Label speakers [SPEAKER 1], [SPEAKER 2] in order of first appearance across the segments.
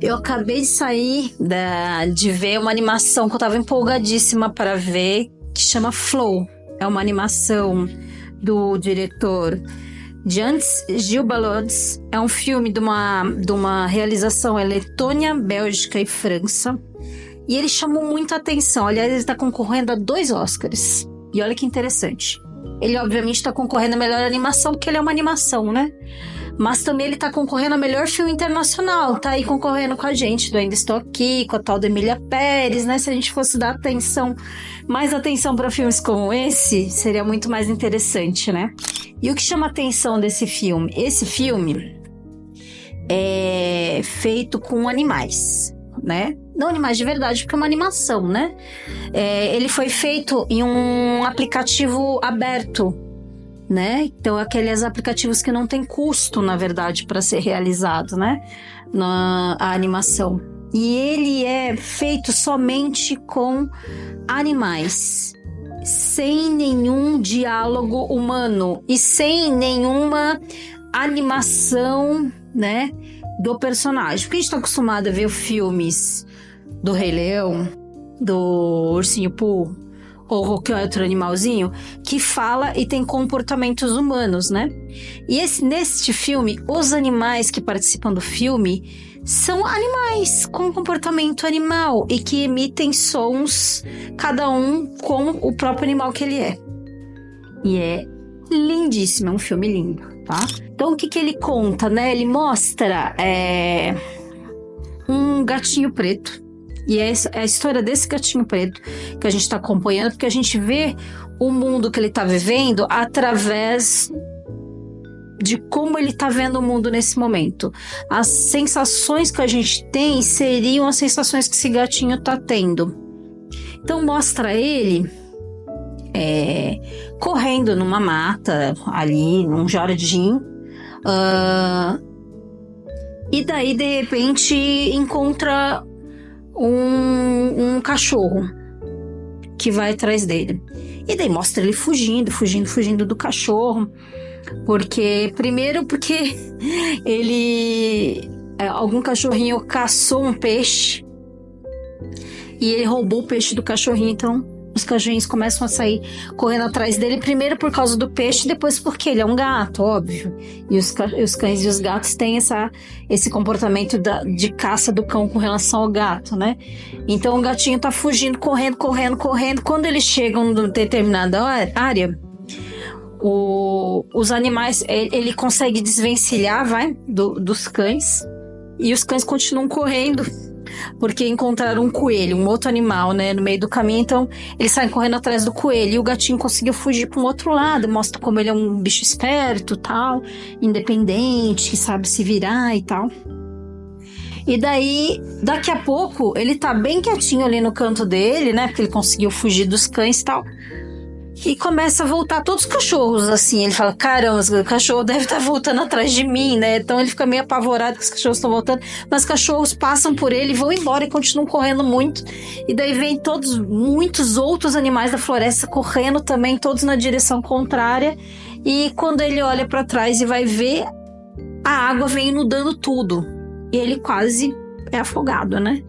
[SPEAKER 1] Eu acabei de sair de ver uma animação que eu tava empolgadíssima para ver, que chama Flow. É uma animação do diretor Jans Gilbalodz. É um filme de uma realização Letônia, Bélgica e França. E ele chamou muita atenção. Aliás, ele está concorrendo a 2 Oscars. E olha que interessante. Ele, obviamente, está concorrendo a melhor animação, porque ele é uma animação, né? Mas também ele tá concorrendo a melhor filme internacional. Tá aí concorrendo com a gente, do Ainda Estou Aqui, com a tal da Emília Pérez, né? Se a gente fosse dar mais atenção para filmes como esse, seria muito mais interessante, né? E o que chama a atenção desse filme? Esse filme é feito com animais, né? Não animais de verdade, porque é uma animação, né? Ele foi feito em um aplicativo aberto, né? Então, aqueles aplicativos que não tem custo, na verdade, para ser realizado, né? A animação. E ele é feito somente com animais, sem nenhum diálogo humano e sem nenhuma animação, né, do personagem. Porque a gente tá acostumado a ver filmes do Rei Leão, do Ursinho Pooh, ou qualquer outro animalzinho, que fala e tem comportamentos humanos, né? E neste filme, os animais que participam do filme são animais com comportamento animal e que emitem sons, cada um com o próprio animal que ele é. E é lindíssimo, é um filme lindo, tá? Então, o que ele conta, né? Ele mostra um gatinho preto. E é a história desse gatinho preto que a gente está acompanhando, porque a gente vê o mundo que ele está vivendo através de como ele está vendo o mundo nesse momento. As sensações que a gente tem seriam as sensações que esse gatinho está tendo. Então mostra ele correndo numa mata, ali, num jardim. E daí, de repente, encontra um cachorro que vai atrás dele. E daí mostra ele fugindo do cachorro. Porque algum cachorrinho caçou um peixe e ele roubou o peixe do cachorrinho. Então os cachorrinhos começam a sair correndo atrás dele, primeiro por causa do peixe, depois porque ele é um gato, óbvio. E os cães e os gatos têm esse comportamento de caça do cão com relação ao gato, né? Então o gatinho tá fugindo, correndo. Quando eles chegam em determinada área, os animais, ele consegue desvencilhar, dos cães, e os cães continuam correndo, porque encontraram um coelho, um outro animal, né, no meio do caminho. Então eles saem correndo atrás do coelho, e o gatinho conseguiu fugir para um outro lado. Mostra como ele é um bicho esperto, tal, independente, que sabe se virar e tal. E daí, daqui a pouco, ele tá bem quietinho ali no canto dele, né, porque ele conseguiu fugir dos cães e tal. E começa a voltar todos os cachorros, assim. Ele fala, caramba, o cachorro deve estar voltando atrás de mim, né? Então ele fica meio apavorado que os cachorros estão voltando. Mas os cachorros passam por ele, vão embora e continuam correndo muito. E daí vem muitos outros animais da floresta correndo também, todos na direção contrária. E quando ele olha para trás e vai ver, a água vem inundando tudo. E ele quase é afogado, né?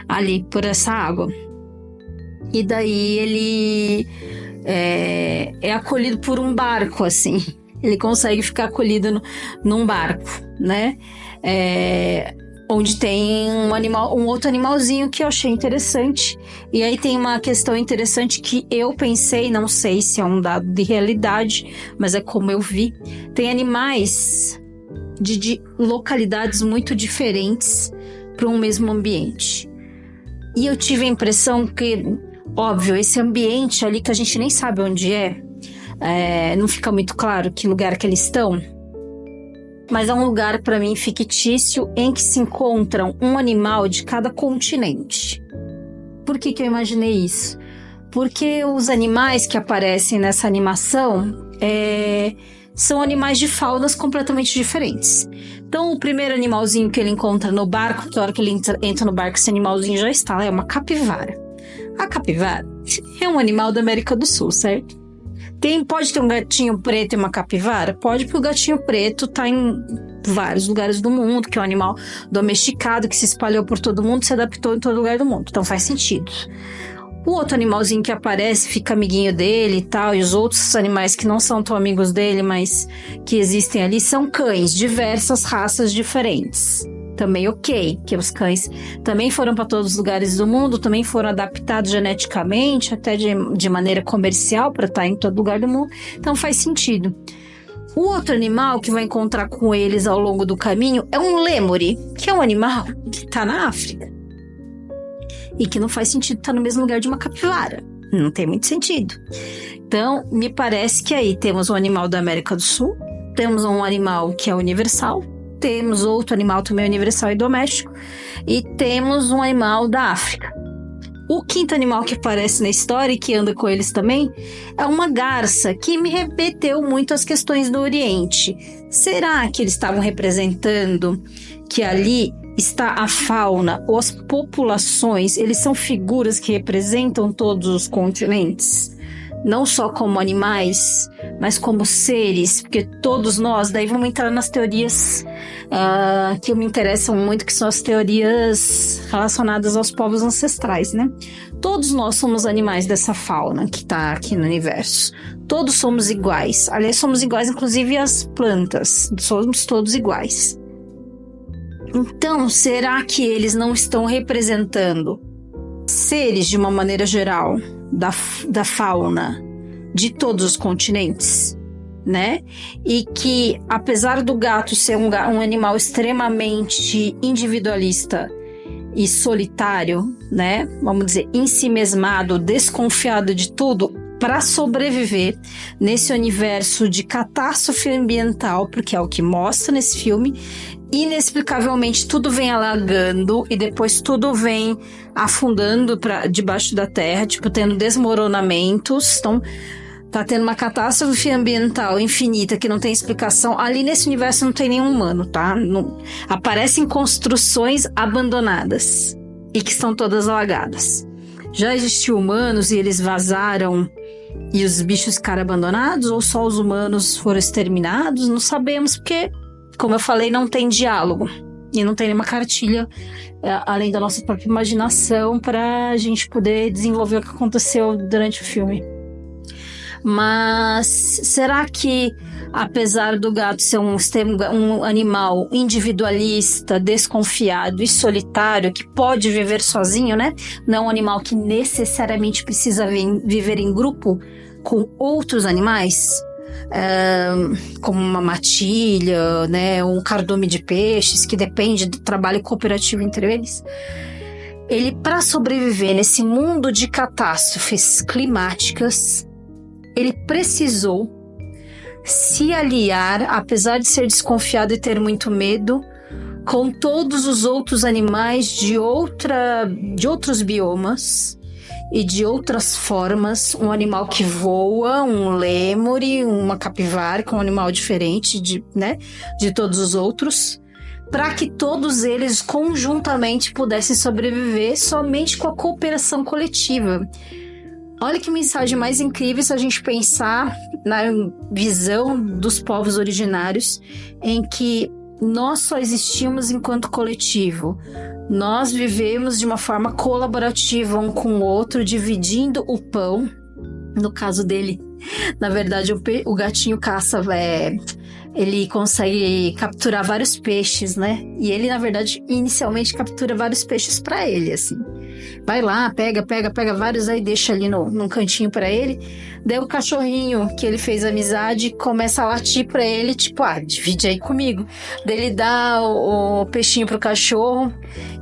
[SPEAKER 1] Ali por essa água. E daí ele é acolhido por um barco, assim. Ele consegue ficar acolhido num barco, né? Onde tem um outro animalzinho que eu achei interessante. E aí tem uma questão interessante que eu pensei, não sei se é um dado de realidade, mas é como eu vi. Tem animais de localidades muito diferentes para um mesmo ambiente. E eu tive a impressão que, óbvio, esse ambiente ali que a gente nem sabe onde não fica muito claro que lugar que eles estão, mas é um lugar, para mim, fictício, em que se encontram um animal de cada continente. Por que eu imaginei isso? Porque os animais que aparecem nessa animação são animais de faunas completamente diferentes. Então, o primeiro animalzinho que ele encontra no barco, que a hora que ele entra no barco, esse animalzinho já está lá, é uma capivara. A capivara é um animal da América do Sul, certo? Pode ter um gatinho preto e uma capivara? Pode, porque o gatinho preto tá em vários lugares do mundo, que é um animal domesticado, que se espalhou por todo mundo, se adaptou em todo lugar do mundo. Então faz sentido. O outro animalzinho que aparece, fica amiguinho dele e tal, e os outros animais que não são tão amigos dele, mas que existem ali, são cães, diversas raças diferentes. Também ok, que os cães também foram para todos os lugares do mundo, também foram adaptados geneticamente, até de maneira comercial, para estar em todo lugar do mundo, então faz sentido. O outro animal que vai encontrar com eles ao longo do caminho é um lêmure, que é um animal que está na África e que não faz sentido estar no mesmo lugar de uma capivara, não tem muito sentido. Então, me parece que aí temos um animal da América do Sul, temos um animal que é universal, temos outro animal também universal e doméstico, e temos um animal da África. O quinto animal que aparece na história e que anda com eles também é uma garça, que me remeteu muito às questões do Oriente. Será que eles estavam representando que ali está a fauna ou as populações? Eles são figuras que representam todos os continentes? Não só como animais, mas como seres, porque todos nós, daí vamos entrar nas teorias que me interessam muito, que são as teorias relacionadas aos povos ancestrais, né? Todos nós somos animais dessa fauna que está aqui no universo. Todos somos iguais. Aliás, somos iguais, inclusive as plantas. Somos todos iguais. Então, será que eles não estão representando seres, de uma maneira geral, da fauna de todos os continentes, né? E que, apesar do gato ser um animal extremamente individualista e solitário, né? Vamos dizer, ensimesmado, desconfiado de tudo, para sobreviver nesse universo de catástrofe ambiental, porque é o que mostra nesse filme, inexplicavelmente tudo vem alagando e depois tudo vem afundando debaixo da terra, tipo, tendo desmoronamentos. Então, tá tendo uma catástrofe ambiental infinita que não tem explicação. Ali nesse universo não tem nenhum humano, tá? Não, aparecem construções abandonadas e que estão todas alagadas. Já existiu humanos e eles vazaram e os bichos ficaram abandonados, ou só os humanos foram exterminados? Não sabemos, porque, como eu falei, não tem diálogo e não tem nenhuma cartilha além da nossa própria imaginação para a gente poder desenvolver o que aconteceu durante o filme. Mas será que, apesar do gato ser um animal individualista, desconfiado e solitário, que pode viver sozinho, né? Não um animal que necessariamente precisa viver em grupo com outros animais, como uma matilha, né? Um cardume de peixes, que depende do trabalho cooperativo entre eles. Ele, para sobreviver nesse mundo de catástrofes climáticas, ele precisou se aliar, apesar de ser desconfiado e ter muito medo, com todos os outros animais de outros biomas e de outras formas. Um animal que voa, um lêmure, uma capivara, que é um animal diferente de todos os outros, para que todos eles conjuntamente pudessem sobreviver somente com a cooperação coletiva. Olha que mensagem mais incrível se a gente pensar na visão dos povos originários, em que nós só existimos enquanto coletivo. Nós vivemos de uma forma colaborativa um com o outro, dividindo o pão. No caso dele, na verdade, o gatinho caça, ele consegue capturar vários peixes, né? E ele, na verdade, inicialmente captura vários peixes para ele, assim. Vai lá, pega vários, aí deixa ali num cantinho pra ele. Daí o cachorrinho que ele fez amizade começa a latir pra ele, tipo, divide aí comigo. Daí ele dá o peixinho pro cachorro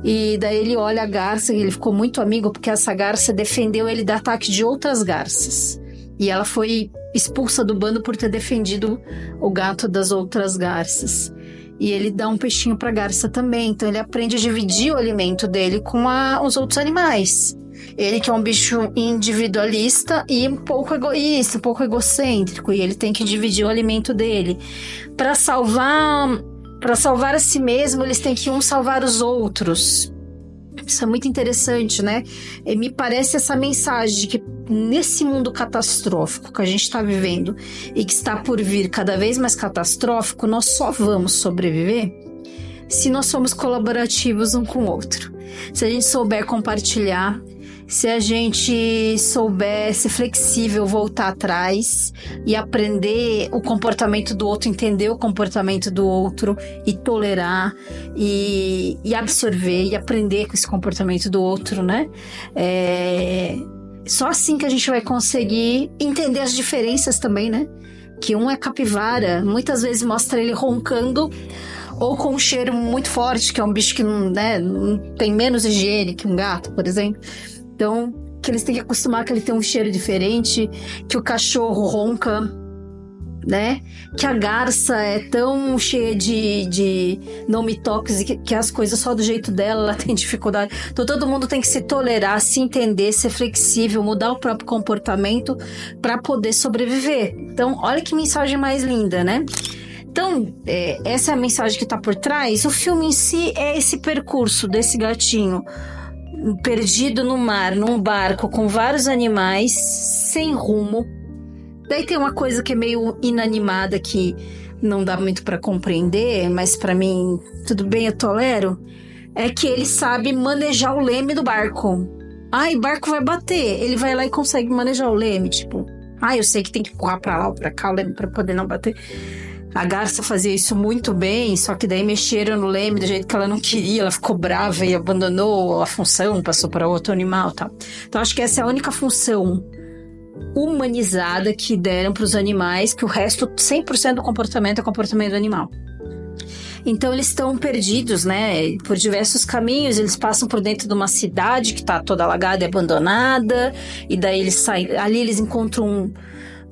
[SPEAKER 1] e daí ele olha a garça, e ele ficou muito amigo porque essa garça defendeu ele do ataque de outras garças. E ela foi expulsa do bando por ter defendido o gato das outras garças. E ele dá um peixinho pra garça também. Então ele aprende a dividir o alimento dele com os outros animais. Ele que é um bicho individualista e um pouco egoísta, um pouco egocêntrico. E ele tem que dividir o alimento dele. Para salvar a si mesmo, eles têm que salvar os outros. Isso é muito interessante, né? E me parece essa mensagem de que nesse mundo catastrófico que a gente está vivendo e que está por vir cada vez mais catastrófico, nós só vamos sobreviver se nós somos colaborativos um com o outro. Se a gente souber compartilhar, se a gente souber ser flexível, voltar atrás e aprender o comportamento do outro, entender o comportamento do outro e tolerar e absorver e aprender com esse comportamento do outro, né? Só assim que a gente vai conseguir entender as diferenças também, né? Que um é capivara, muitas vezes mostra ele roncando ou com um cheiro muito forte, que é um bicho que não tem menos higiene que um gato, por exemplo. Então, que eles têm que acostumar que ele tem um cheiro diferente, que o cachorro ronca, né? Que a garça é tão cheia de não me toques que as coisas só do jeito dela, ela tem dificuldade. Então, todo mundo tem que se tolerar, se entender, ser flexível, mudar o próprio comportamento para poder sobreviver. Então, olha que mensagem mais linda, né? Então, essa é a mensagem que está por trás. O filme em si é esse percurso desse gatinho perdido no mar, num barco com vários animais, sem rumo. Daí tem uma coisa que é meio inanimada, que não dá muito para compreender, mas para mim, tudo bem, eu tolero. É que ele sabe manejar o leme do barco. O barco vai bater. Ele vai lá e consegue manejar o leme, tipo... eu sei que tem que empurrar pra lá ou pra cá o leme pra poder não bater. A garça fazia isso muito bem, só que daí mexeram no leme do jeito que ela não queria, ela ficou brava e abandonou a função, passou para outro animal e tal. Então acho que essa é a única função humanizada que deram para os animais, que o resto, 100% do comportamento é comportamento do animal. Então eles estão perdidos, né, por diversos caminhos. Eles passam por dentro de uma cidade que está toda alagada e abandonada, e daí eles saem, ali eles encontram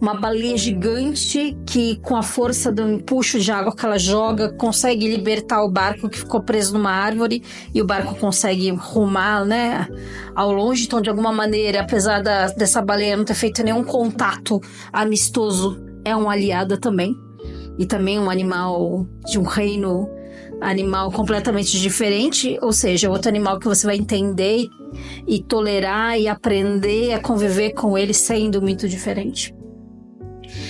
[SPEAKER 1] uma baleia gigante que, com a força do empuxo de água que ela joga, consegue libertar o barco que ficou preso numa árvore, e o barco consegue rumar, né, ao longe. Então, de alguma maneira, apesar dessa baleia não ter feito nenhum contato amistoso, é uma aliada também. E também um animal de um reino animal completamente diferente, ou seja, outro animal que você vai entender e tolerar e aprender a conviver com ele sendo muito diferente.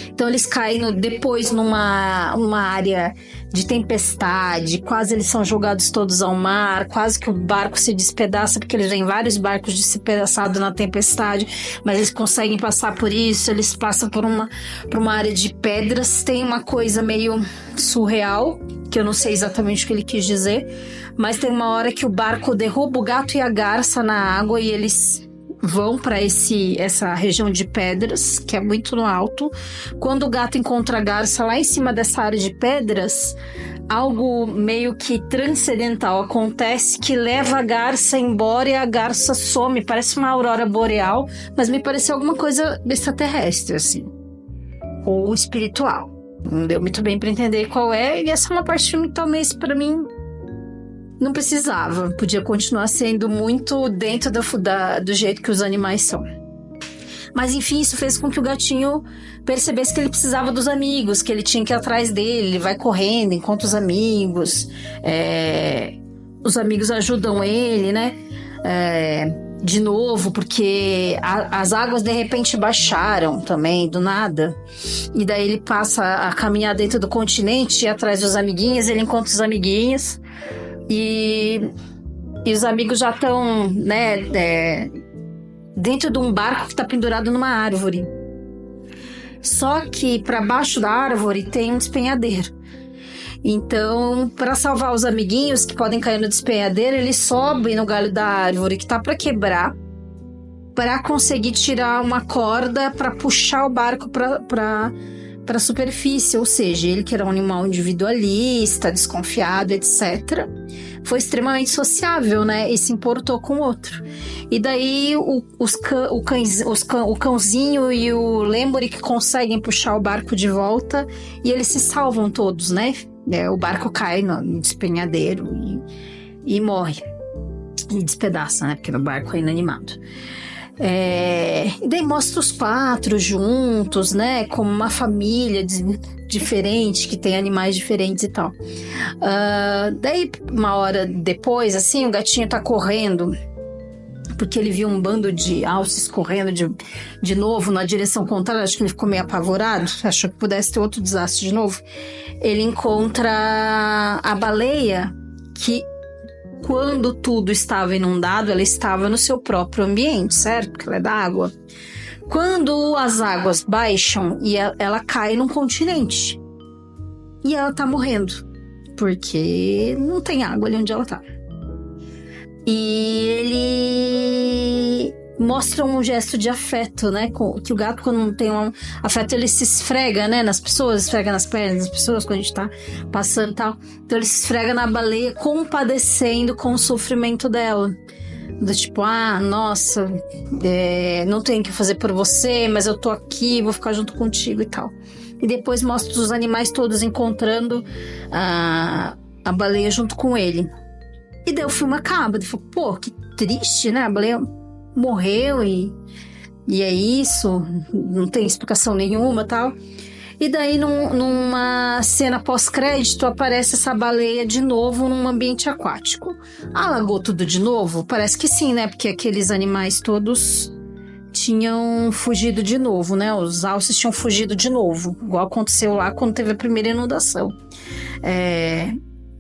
[SPEAKER 1] Então eles caem depois numa área de tempestade, quase eles são jogados todos ao mar, quase que o barco se despedaça, porque eles vêm vários barcos despedaçados na tempestade, mas eles conseguem passar por isso. Eles passam por uma área de pedras. Tem uma coisa meio surreal, que eu não sei exatamente o que ele quis dizer, mas tem uma hora que o barco derruba o gato e a garça na água e eles vão para essa região de pedras, que é muito no alto. Quando o gato encontra a garça lá em cima dessa área de pedras, algo meio que transcendental acontece, que leva a garça embora e a garça some. Parece uma aurora boreal, mas me pareceu alguma coisa extraterrestre, assim, ou espiritual. Não deu muito bem para entender qual é, e essa é uma parte do filme que talvez para mim não precisava. Podia continuar sendo muito dentro do jeito que os animais são. Mas enfim, isso fez com que o gatinho percebesse que ele precisava dos amigos, que ele tinha que ir atrás dele. Ele vai correndo, encontra os amigos. Os amigos ajudam ele, né? De novo, porque as águas de repente baixaram também, do nada. E daí ele passa a caminhar dentro do continente, ir atrás dos amiguinhos. Ele encontra os amiguinhos. E os amigos já estão, né, dentro de um barco que está pendurado numa árvore. Só que para baixo da árvore tem um despenhadeiro. Então, para salvar os amiguinhos que podem cair no despenhadeiro, eles sobem no galho da árvore que está para quebrar, para conseguir tirar uma corda para puxar o barco para a superfície. Ou seja, ele, que era um animal individualista, desconfiado, etc., foi extremamente sociável, né? E se importou com o outro. E daí o cãozinho e o Lemuri que conseguem puxar o barco de volta, e eles se salvam todos, né? O barco cai no despenhadeiro e morre. E despedaça, né? Porque o barco é inanimado. E daí mostra os quatro juntos, né? Como uma família diferente, que tem animais diferentes e tal. Daí, uma hora depois, assim, o gatinho tá correndo, porque ele viu um bando de alces correndo de novo na direção contrária. Acho que ele ficou meio apavorado, achou que pudesse ter outro desastre de novo. Ele encontra a baleia, que quando tudo estava inundado, ela estava no seu próprio ambiente, certo? Porque ela é da água. Quando as águas baixam, e ela cai num continente. E ela tá morrendo, porque não tem água ali onde ela tá. E ele mostra um gesto de afeto, né? Que o gato, quando não tem um afeto, ele se esfrega, né? Nas pessoas, esfrega nas pernas das pessoas quando a gente tá passando e tal. Então ele se esfrega na baleia, compadecendo com o sofrimento dela. Do tipo, nossa, não tenho o que fazer por você, mas eu tô aqui, vou ficar junto contigo e tal. E depois mostra os animais todos encontrando a baleia junto com ele. E daí o filme acaba. Ele falou, pô, que triste, né? A baleia morreu e é isso. Não tem explicação nenhuma e tal. E daí, numa cena pós-crédito, aparece essa baleia de novo num ambiente aquático. Alagou tudo de novo? Parece que sim, né? Porque aqueles animais todos tinham fugido de novo, né? Os alces tinham fugido de novo. Igual aconteceu lá quando teve a primeira inundação.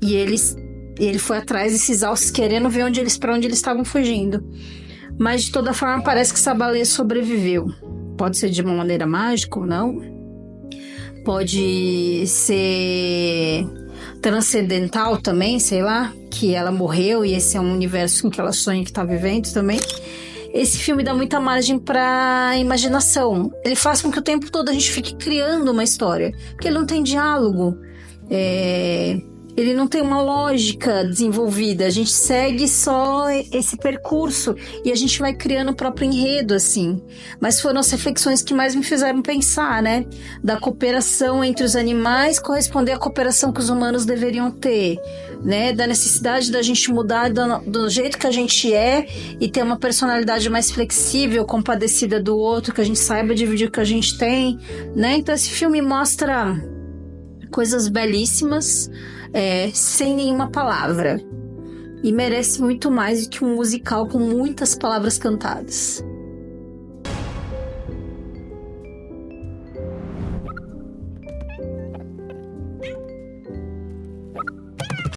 [SPEAKER 1] E ele foi atrás desses alces querendo ver para onde eles estavam fugindo. Mas de toda forma parece que essa baleia sobreviveu. Pode ser de uma maneira mágica ou não. Pode ser transcendental também, sei lá. Que ela morreu e esse é um universo em que ela sonha que está vivendo também. Esse filme dá muita margem para imaginação. Ele faz com que o tempo todo a gente fique criando uma história. Porque ele não tem diálogo. Ele não tem uma lógica desenvolvida, a gente segue só esse percurso e a gente vai criando o próprio enredo, assim. Mas foram as reflexões que mais me fizeram pensar, né? Da cooperação entre os animais corresponder à cooperação que os humanos deveriam ter, né? Da necessidade da gente mudar do jeito que a gente é e ter uma personalidade mais flexível, compadecida do outro, que a gente saiba dividir o que a gente tem, né? Então esse filme mostra coisas belíssimas, sem nenhuma palavra. E merece muito mais do que um musical com muitas palavras cantadas.